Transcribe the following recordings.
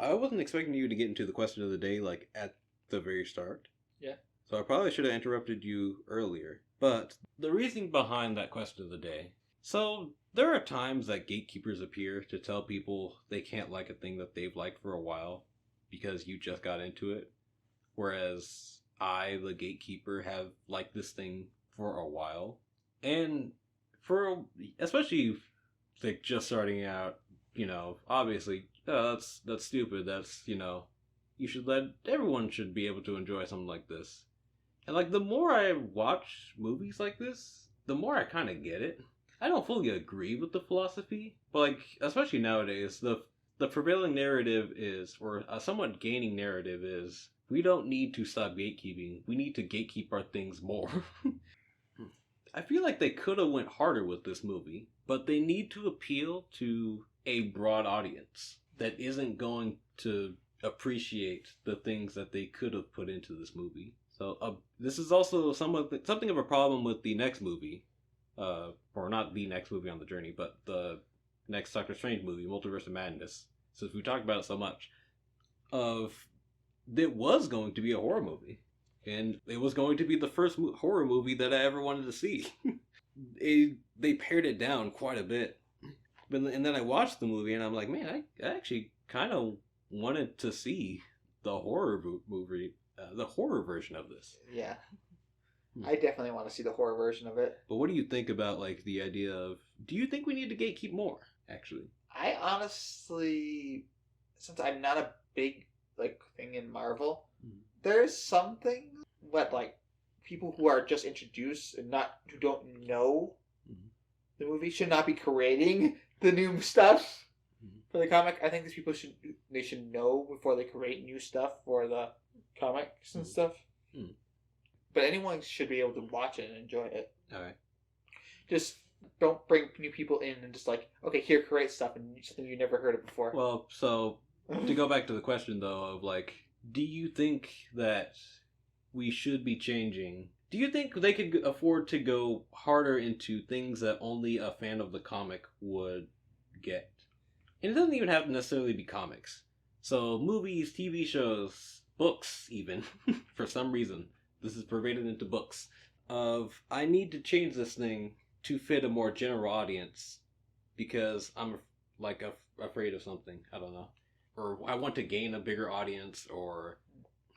I wasn't expecting you to get into the question of the day like at the very start. Yeah. So I probably should have interrupted you earlier. But the reasoning behind that question of the day. So there are times that gatekeepers appear to tell people they can't like a thing that they've liked for a while because you just got into it. Whereas I, the gatekeeper, have liked this thing for a while. And for especially like just starting out, obviously that's stupid. That's you should let everyone should be able to enjoy something like this. And like the more I watch movies like this, the more I kind of get it. I don't fully agree with the philosophy, but like especially nowadays, the prevailing narrative is, or a somewhat gaining narrative is, we don't need to stop gatekeeping. We need to gatekeep our things more. I feel like they could have went harder with this movie, but they need to appeal to a broad audience that isn't going to appreciate the things that they could have put into this movie. So this is also something of a problem with the next movie, or not the next movie on the journey, but the next Doctor Strange movie, Multiverse of Madness. Since we talked about it so much, it was going to be a horror movie, and it was going to be the first horror movie that I ever wanted to see. They pared it down quite a bit, and then I watched the movie, and I'm like, man, I actually kind of wanted to see the horror movie, the horror version of this. Yeah. I definitely want to see the horror version of it. But what do you think about like the idea of, do you think we need to gatekeep more, actually? I honestly, since I'm not a big thing in Marvel, there's some things that like people who are just introduced and who don't know the movie should not be creating the new stuff for the comic. I think these people should know before they create new stuff for the comics and stuff. But anyone should be able to watch it and enjoy it. Alright. Just don't bring new people in and just like, okay, here, create stuff and something you never heard of before. Well, so to go back to the question though of like, do you think that we should be changing? Do you think they could afford to go harder into things that only a fan of the comic would get? And it doesn't even have to necessarily be comics. So movies, TV shows, books even, for some reason. This is pervaded into books. I need to change this thing to fit a more general audience because I'm like afraid of something. I don't know. Or I want to gain a bigger audience, or...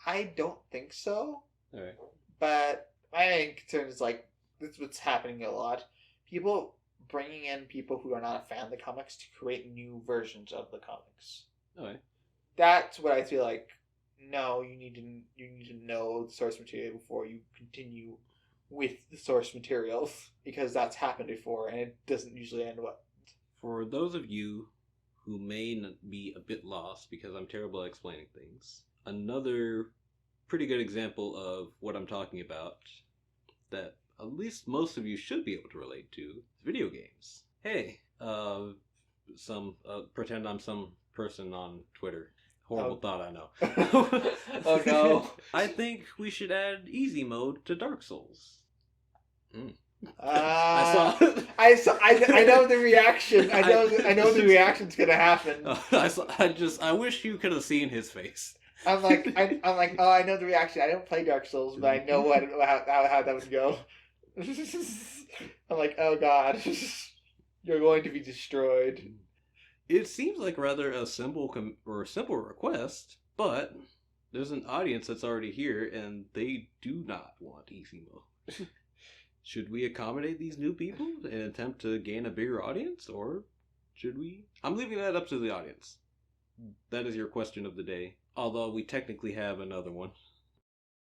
I don't think so. Alright. But my main concern is like, this is what's happening a lot. People bringing in people who are not a fan of the comics to create new versions of the comics. Okay. That's what I feel like. No, you need to know the source material before you continue with the source materials, because that's happened before and it doesn't usually end well. For those of you who may be a bit lost because I'm terrible at explaining things, another pretty good example of what I'm talking about that at least most of you should be able to relate to is video games. Hey, pretend I'm some person on Twitter. Horrible thought, I know. Oh no. I think we should add easy mode to Dark Souls. I know the reaction. I know the reaction's gonna happen. I wish you could have seen his face. I'm like, oh, I know the reaction. I don't play Dark Souls, but I know how that would go. I'm like, oh god, you're going to be destroyed. It seems like rather a simple request, but there's an audience that's already here, and they do not want easy mode. Should we accommodate these new people and attempt to gain a bigger audience, or should we? I'm leaving that up to the audience. That is your question of the day, although we technically have another one.